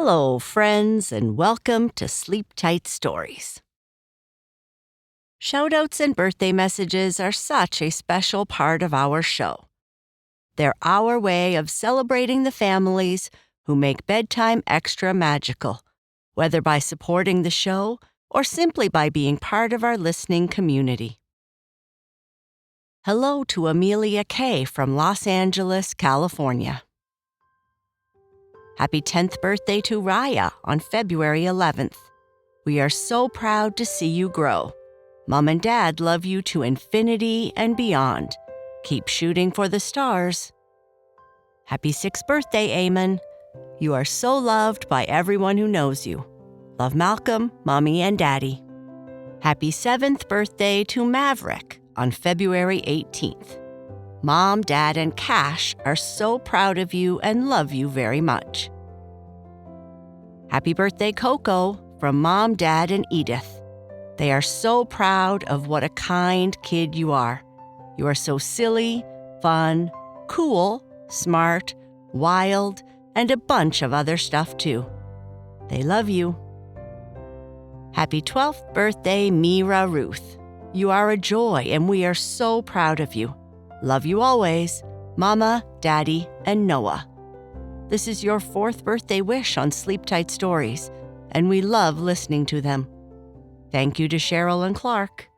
Hello, friends, and welcome to Sleep Tight Stories. Shoutouts and birthday messages are such a special part of our show. They're our way of celebrating the families who make bedtime extra magical, whether by supporting the show or simply by being part of our listening community. Hello to Amelia K. from Los Angeles, California. Happy 10th birthday to Raya on February 11th. We are so proud to see you grow. Mom and Dad love you to infinity and beyond. Keep shooting for the stars. Happy 6th birthday, Eamon. You are so loved by everyone who knows you. Love Malcolm, Mommy, and Daddy. Happy 7th birthday to Maverick on February 18th. Mom, Dad, and Cash are so proud of you and love you very much. Happy birthday, Coco, from Mom, Dad, and Edith. They are so proud of what a kind kid you are. You are so silly, fun, cool, smart, wild, and a bunch of other stuff too. They love you. Happy 12th birthday, Mira Ruth. You are a joy, and we are so proud of you. Love you always, Mama, Daddy, and Noah. This is your 4th birthday wish on Sleep Tight Stories, and we love listening to them. Thank you to Sheryl and Clark.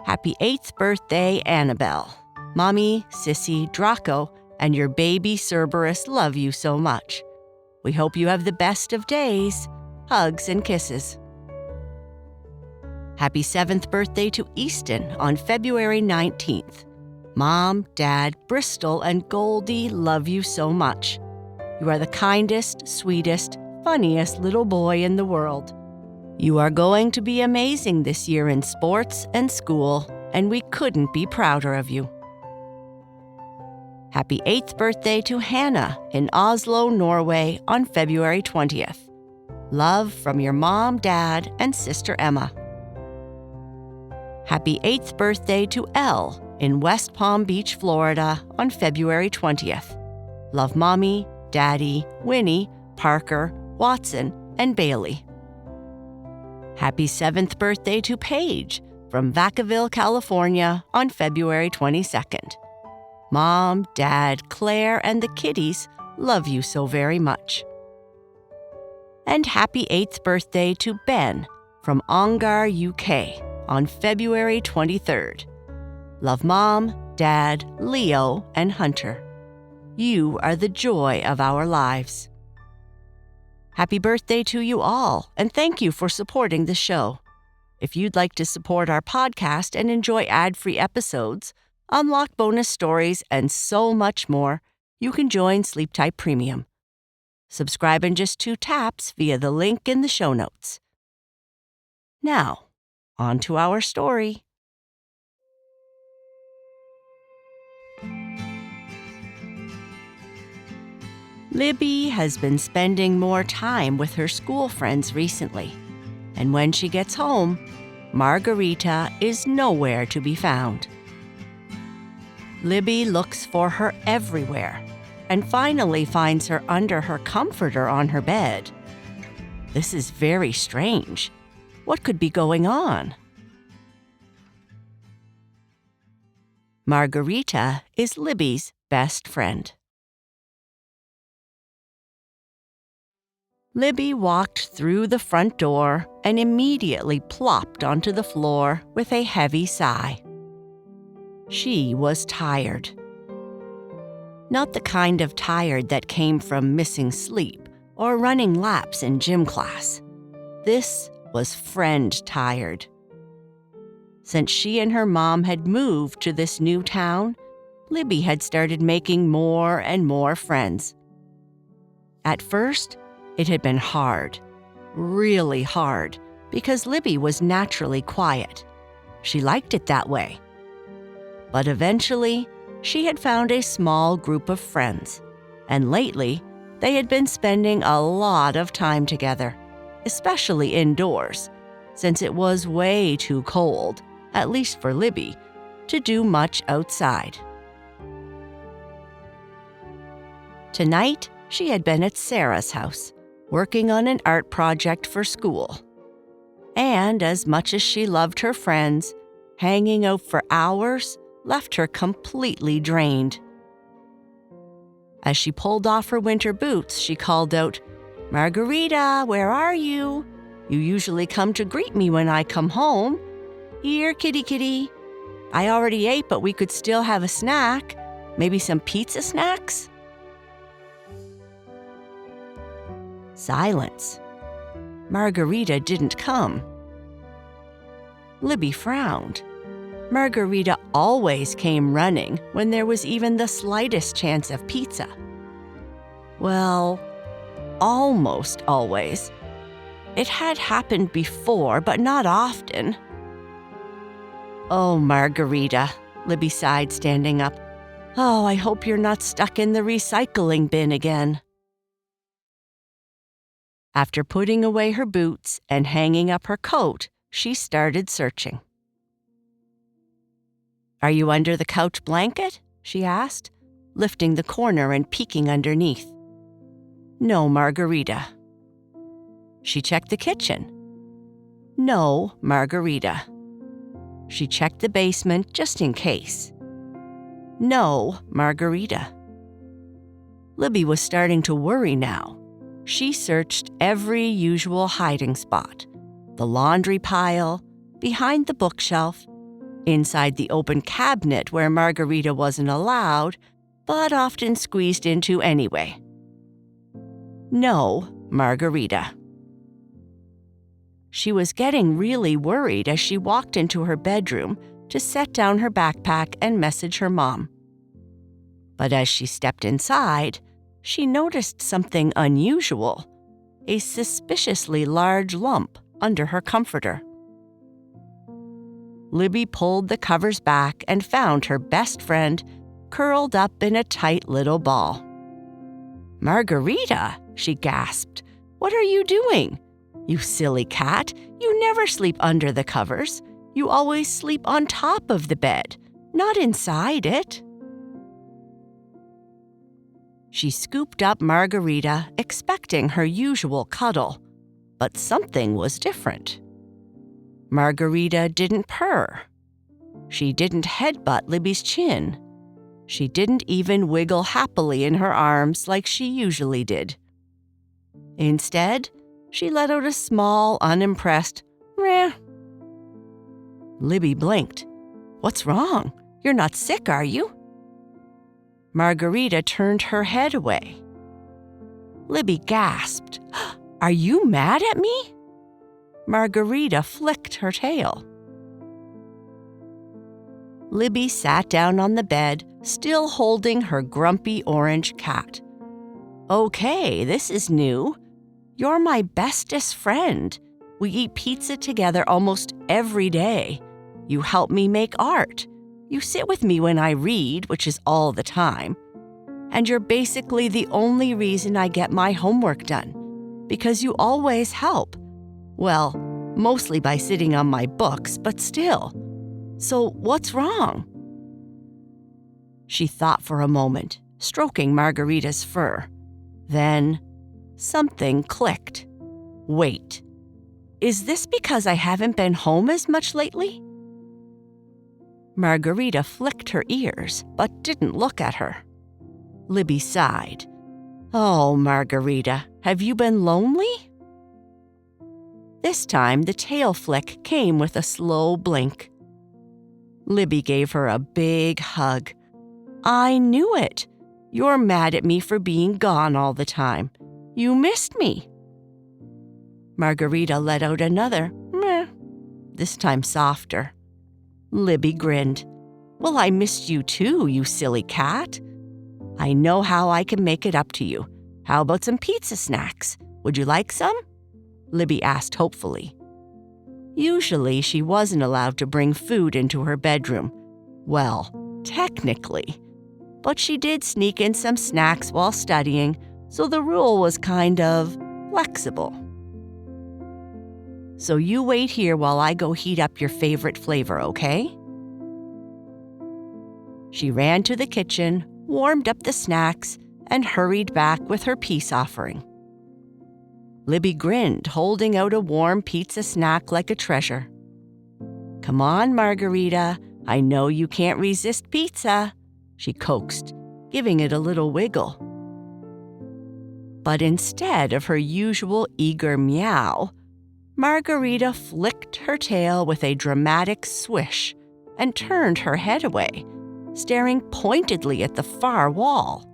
Happy 8th birthday, Annabelle. Mommy, Sissy, Draco, and your baby Cerberus love you so much. We hope you have the best of days. Hugs and kisses. Happy 7th birthday to Easton on February 19th. Mom, Dad, Bristol, and Goldie love you so much. You are the kindest, sweetest, funniest little boy in the world. You are going to be amazing this year in sports and school, and we couldn't be prouder of you. Happy 8th birthday to Hannah in Oslo, Norway on February 20th. Love from your mom, dad, and sister Emma. Happy 8th birthday to Elle in West Palm Beach, Florida on February 20th. Love Mommy, Daddy, Winnie, Parker, Watson, and Bailey. Happy 7th birthday to Paige from Vacaville, California on February 22nd. Mom, Dad, Claire, and the kiddies love you so very much. And happy 8th birthday to Ben from Ongar, UK on February 23rd. Love Mom, Dad, Leo, and Hunter. You are the joy of our lives. Happy birthday to you all, and thank you for supporting the show. If you'd like to support our podcast and enjoy ad-free episodes, unlock bonus stories, and so much more, you can join Sleep Tight Premium. Subscribe in just 2 taps via the link in the show notes. Now, on to our story. Libby has been spending more time with her school friends recently, and when she gets home, Margarita is nowhere to be found. Libby looks for her everywhere and finally finds her under her comforter on her bed. This is very strange. What could be going on? Margarita is Libby's best friend. Libby walked through the front door and immediately plopped onto the floor with a heavy sigh. She was tired. Not the kind of tired that came from missing sleep or running laps in gym class. This was friend tired. Since she and her mom had moved to this new town, Libby had started making more and more friends. At first, it had been hard, really hard, because Libby was naturally quiet. She liked it that way. But eventually, she had found a small group of friends, and lately, they had been spending a lot of time together, especially indoors, since it was way too cold, at least for Libby, to do much outside. Tonight, she had been at Sarah's house, working on an art project for school. And as much as she loved her friends, hanging out for hours left her completely drained. As she pulled off her winter boots, she called out, "Margarita, where are you? You usually come to greet me when I come home. Here, kitty kitty. I already ate, but we could still have a snack. Maybe some pizza snacks?" Silence. Margarita didn't come. Libby frowned. Margarita always came running when there was even the slightest chance of pizza. Well, almost always. It had happened before, but not often. "Oh, Margarita," Libby sighed, standing up. "Oh, I hope you're not stuck in the recycling bin again." After putting away her boots and hanging up her coat, she started searching. "Are you under the couch blanket?" she asked, lifting the corner and peeking underneath. "No, Margarita." She checked the kitchen. "No, Margarita." She checked the basement just in case. "No, Margarita." Libby was starting to worry now. She searched every usual hiding spot: the laundry pile, behind the bookshelf, inside the open cabinet where Margarita wasn't allowed, but often squeezed into anyway. No, Margarita. She was getting really worried as she walked into her bedroom to set down her backpack and message her mom. But as she stepped inside, she noticed something unusual: a suspiciously large lump under her comforter. Libby pulled the covers back and found her best friend curled up in a tight little ball. "Margarita," she gasped, "what are you doing? You silly cat, you never sleep under the covers. You always sleep on top of the bed, not inside it." She scooped up Margarita, expecting her usual cuddle, but something was different. Margarita didn't purr. She didn't headbutt Libby's chin. She didn't even wiggle happily in her arms like she usually did. Instead, she let out a small, unimpressed "Meh." Libby blinked. "What's wrong? You're not sick, are you?" Margarita turned her head away. Libby gasped. "Are you mad at me?" Margarita flicked her tail. Libby sat down on the bed, still holding her grumpy orange cat. "Okay, this is new. You're my bestest friend. We eat pizza together almost every day. You help me make art. You sit with me when I read, which is all the time. And you're basically the only reason I get my homework done, because you always help. Well, mostly by sitting on my books, but still. So what's wrong?" She thought for a moment, stroking Margarita's fur. Then something clicked. "Wait, is this because I haven't been home as much lately?" Margarita flicked her ears, but didn't look at her. Libby sighed. "Oh, Margarita, have you been lonely?" This time, the tail flick came with a slow blink. Libby gave her a big hug. "I knew it. You're mad at me for being gone all the time. You missed me." Margarita let out another meh, this time softer. Libby grinned. "Well, I missed you too, you silly cat. I know how I can make it up to you. How about some pizza snacks? Would you like some?" Libby asked hopefully. Usually, she wasn't allowed to bring food into her bedroom. Well, technically. But she did sneak in some snacks while studying, so the rule was kind of flexible. "So you wait here while I go heat up your favorite flavor, okay?" She ran to the kitchen, warmed up the snacks, and hurried back with her peace offering. Libby grinned, holding out a warm pizza snack like a treasure. "Come on, Margarita. I know you can't resist pizza," she coaxed, giving it a little wiggle. But instead of her usual eager meow, Margarita flicked her tail with a dramatic swish and turned her head away, staring pointedly at the far wall.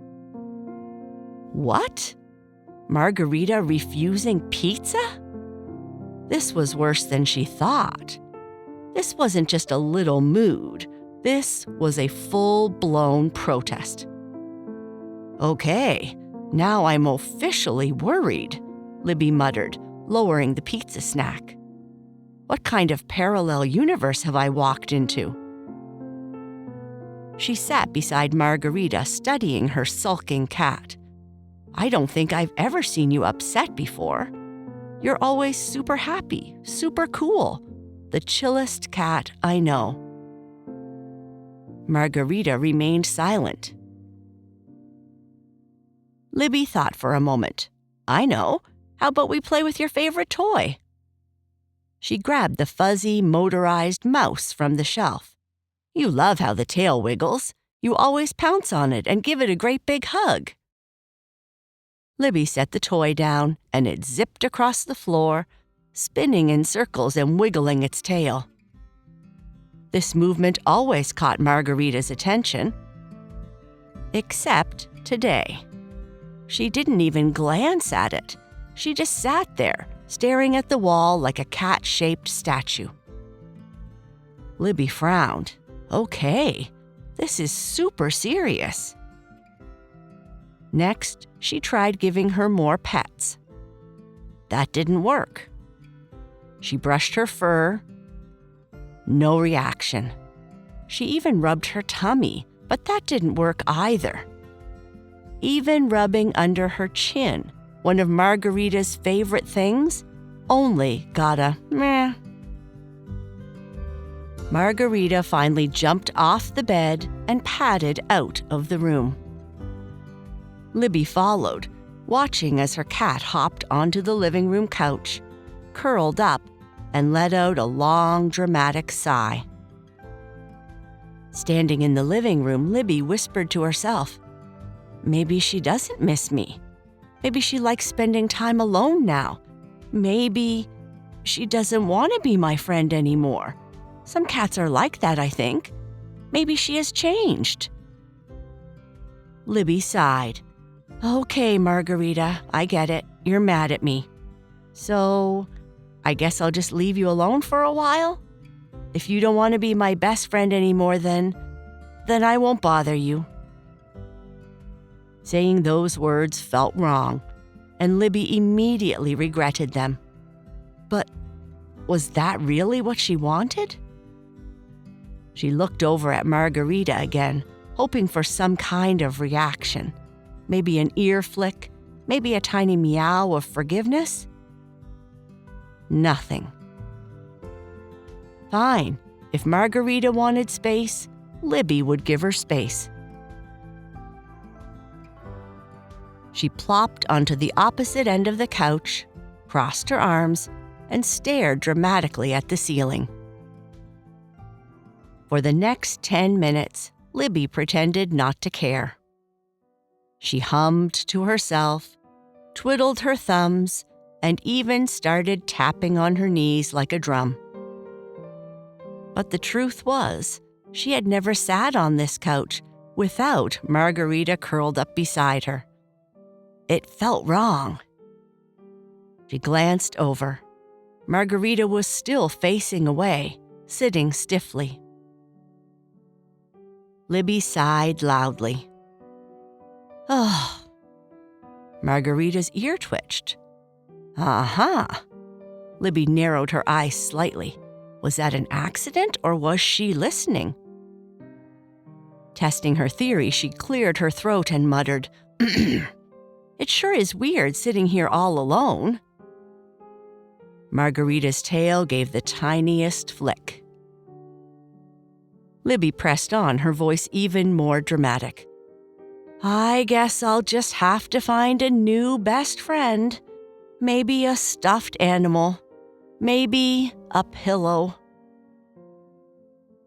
What? Margarita refusing pizza? This was worse than she thought. This wasn't just a little mood. This was a full-blown protest. "Okay, now I'm officially worried," Libby muttered, lowering the pizza snack. "What kind of parallel universe have I walked into?" She sat beside Margarita, studying her sulking cat. "I don't think I've ever seen you upset before. You're always super happy, super cool. The chillest cat I know." Margarita remained silent. Libby thought for a moment. "I know. How about we play with your favorite toy?" She grabbed the fuzzy, motorized mouse from the shelf. "You love how the tail wiggles. You always pounce on it and give it a great big hug." Libby set the toy down, and it zipped across the floor, spinning in circles and wiggling its tail. This movement always caught Margarita's attention. Except today. She didn't even glance at it. She just sat there, staring at the wall like a cat-shaped statue. Libby frowned. Okay, this is super serious. Next, she tried giving her more pets. That didn't work. She brushed her fur. No reaction. She even rubbed her tummy, but that didn't work either. Even rubbing under her chin, one of Margarita's favorite things, only got a meh. Margarita finally jumped off the bed and padded out of the room. Libby followed, watching as her cat hopped onto the living room couch, curled up, and let out a long, dramatic sigh. Standing in the living room, Libby whispered to herself, "Maybe she doesn't miss me. Maybe she likes spending time alone now. Maybe she doesn't want to be my friend anymore. Some cats are like that, I think. Maybe she has changed." Libby sighed. "Okay, Margarita, I get it. You're mad at me. So, I guess I'll just leave you alone for a while? If you don't want to be my best friend anymore, then I won't bother you." Saying those words felt wrong, and Libby immediately regretted them. But was that really what she wanted? She looked over at Margarita again, hoping for some kind of reaction. Maybe an ear flick, maybe a tiny meow of forgiveness. Nothing. Fine. If Margarita wanted space, Libby would give her space. She plopped onto the opposite end of the couch, crossed her arms, and stared dramatically at the ceiling. For the next 10 minutes, Libby pretended not to care. She hummed to herself, twiddled her thumbs, and even started tapping on her knees like a drum. But the truth was, she had never sat on this couch without Margarita curled up beside her. It felt wrong. She glanced over. Margarita was still facing away, sitting stiffly. Libby sighed loudly. Oh. Margarita's ear twitched. Aha! Libby narrowed her eyes slightly. Was that an accident, or was she listening? Testing her theory, she cleared her throat and muttered, "It sure is weird sitting here all alone." Margarita's tail gave the tiniest flick. Libby pressed on, her voice even more dramatic. I guess I'll just have to find a new best friend. Maybe a stuffed animal. Maybe a pillow.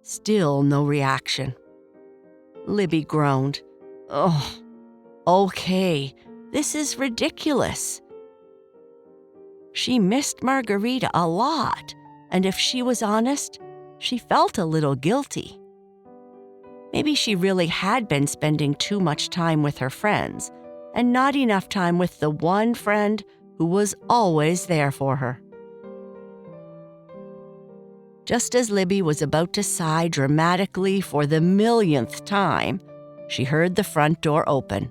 Still no reaction. Libby groaned. Oh, okay, this is ridiculous. She missed Margarita a lot, and if she was honest, she felt a little guilty. Maybe she really had been spending too much time with her friends and not enough time with the one friend who was always there for her. Just as Libby was about to sigh dramatically for the millionth time, she heard the front door open.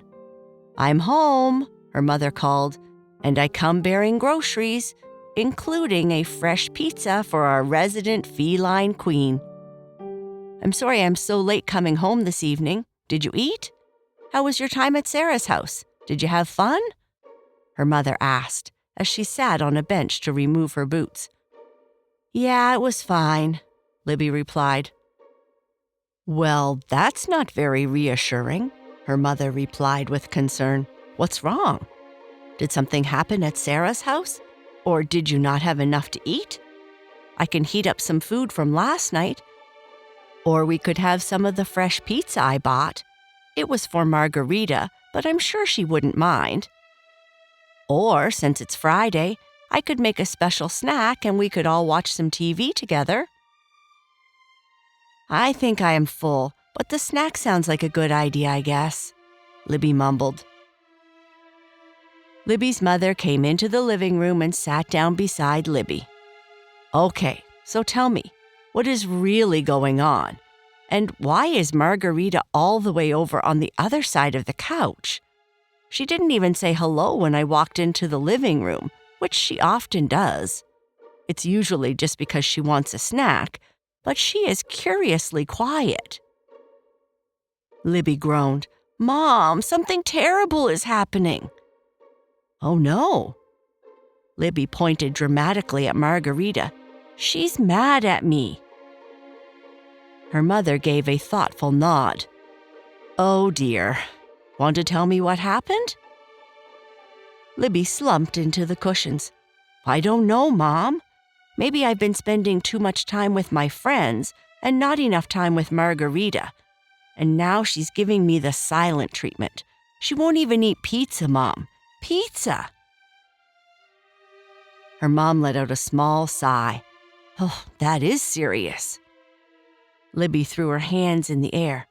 "I'm home," her mother called, "and I come bearing groceries, including a fresh pizza for our resident feline queen." "I'm sorry I'm so late coming home this evening. Did you eat? How was your time at Sarah's house? Did you have fun?" her mother asked as she sat on a bench to remove her boots. "Yeah, it was fine," Libby replied. "Well, that's not very reassuring," her mother replied with concern. "What's wrong? Did something happen at Sarah's house? Or did you not have enough to eat? I can heat up some food from last night. Or we could have some of the fresh pizza I bought. It was for Margarita, but I'm sure she wouldn't mind. Or, since it's Friday, I could make a special snack and we could all watch some TV together." "I think I am full, but the snack sounds like a good idea, I guess," Libby mumbled. Libby's mother came into the living room and sat down beside Libby. "Okay, so tell me, what is really going on? And why is Margarita all the way over on the other side of the couch? She didn't even say hello when I walked into the living room, which she often does. It's usually just because she wants a snack, but she is curiously quiet." Libby groaned. "Mom, something terrible is happening." "Oh no." Libby pointed dramatically at Margarita. "She's mad at me." Her mother gave a thoughtful nod. "Oh dear. Want to tell me what happened?" Libby slumped into the cushions. "I don't know, Mom. Maybe I've been spending too much time with my friends and not enough time with Margarita. And now she's giving me the silent treatment. She won't even eat pizza, Mom. Pizza!" Her mom let out a small sigh. "Oh, that is serious." Libby threw her hands in the air.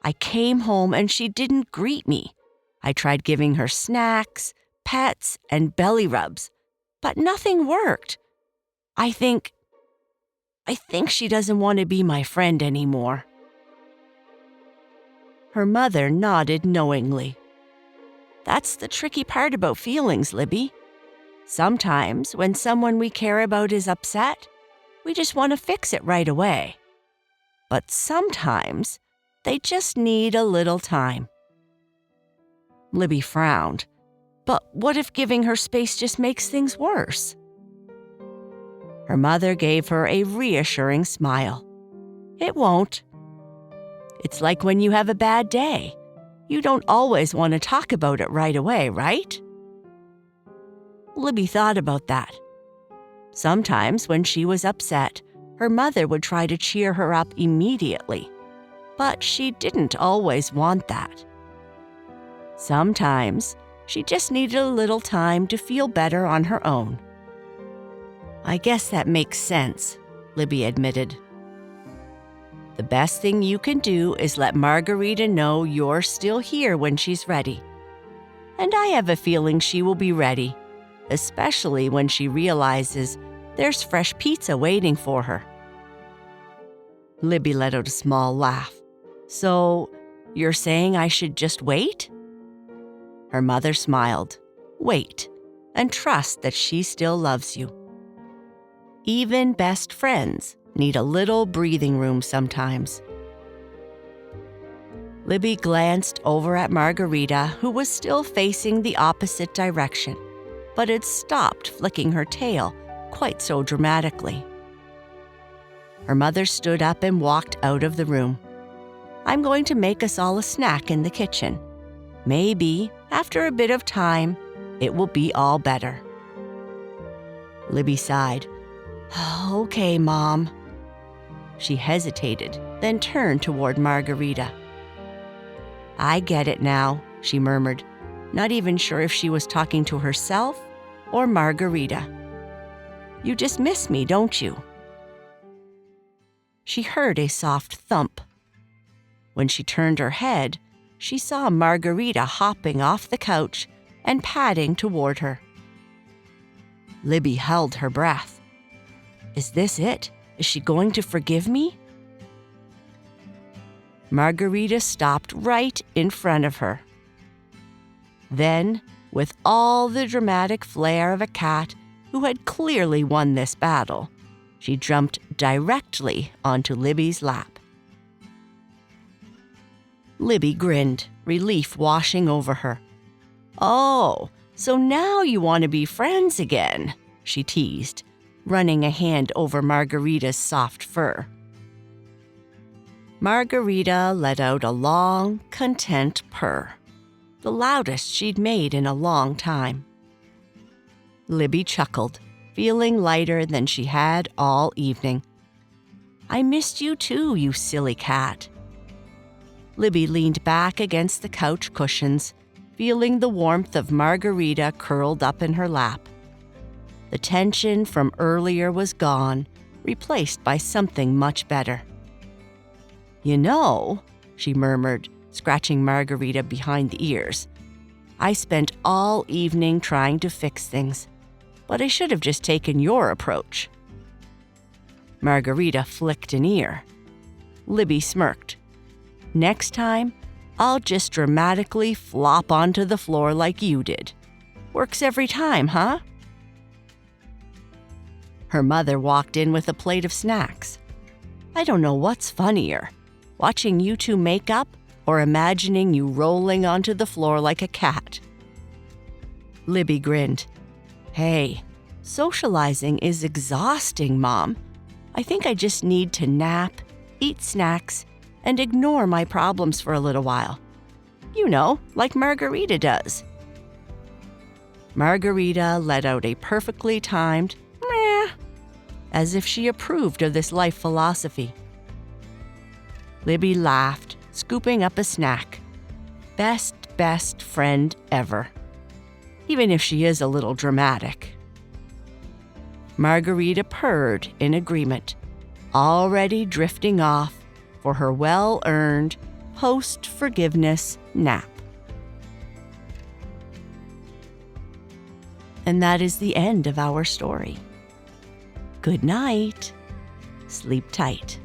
"I came home and she didn't greet me. I tried giving her snacks, pets, and belly rubs, but nothing worked. I think she doesn't want to be my friend anymore." Her mother nodded knowingly. "That's the tricky part about feelings, Libby. Sometimes when someone we care about is upset, we just want to fix it right away. But sometimes they just need a little time." Libby frowned. "But what if giving her space just makes things worse?" Her mother gave her a reassuring smile. "It won't. It's like when you have a bad day. You don't always want to talk about it right away, right?" Libby thought about that. Sometimes when she was upset, her mother would try to cheer her up immediately, but she didn't always want that. Sometimes she just needed a little time to feel better on her own. "I guess that makes sense," Libby admitted. "The best thing you can do is let Margarita know you're still here when she's ready. And I have a feeling she will be ready, especially when she realizes there's fresh pizza waiting for her." Libby let out a small laugh. "So, you're saying I should just wait?" Her mother smiled. "Wait, and trust that she still loves you. Even best friends need a little breathing room sometimes." Libby glanced over at Margarita, who was still facing the opposite direction, but had stopped flicking her tail quite so dramatically. Her mother stood up and walked out of the room. "I'm going to make us all a snack in the kitchen. Maybe, after a bit of time, it will be all better. Libby sighed. Okay, Mom. She hesitated, then turned toward Margarita. I get it now, she murmured, not even sure if she was talking to herself or Margarita. You just miss me, don't you? She heard a soft thump. When she turned her head, she saw Margarita hopping off the couch and padding toward her. Libby held her breath. Is this it? Is she going to forgive me? Margarita stopped right in front of her. Then, with all the dramatic flair of a cat who had clearly won this battle, she jumped directly onto Libby's lap. Libby grinned, relief washing over her. Oh, so now you want to be friends again, she teased, running a hand over Margarita's soft fur. Margarita let out a long, content purr, the loudest she'd made in a long time. Libby chuckled, feeling lighter than she had all evening. I missed you too, you silly cat. Libby leaned back against the couch cushions, feeling the warmth of Margarita curled up in her lap. The tension from earlier was gone, replaced by something much better. You know, she murmured, scratching Margarita behind the ears, I spent all evening trying to fix things, but I should have just taken your approach. Margarita flicked an ear. Libby smirked. Next time, I'll just dramatically flop onto the floor like you did. Works every time, huh? Her mother walked in with a plate of snacks. I don't know what's funnier, watching you two make up or imagining you rolling onto the floor like a cat. Libby grinned. Hey, socializing is exhausting, Mom. I think I just need to nap, eat snacks, and ignore my problems for a little while. You know, like Margarita does. Margarita let out a perfectly timed meh, as if she approved of this life philosophy. Libby laughed, scooping up a snack. Best friend ever. Even if she is a little dramatic. Margarita purred in agreement, already drifting off for her well-earned post-forgiveness nap. And that is the end of our story. Good night. Sleep tight.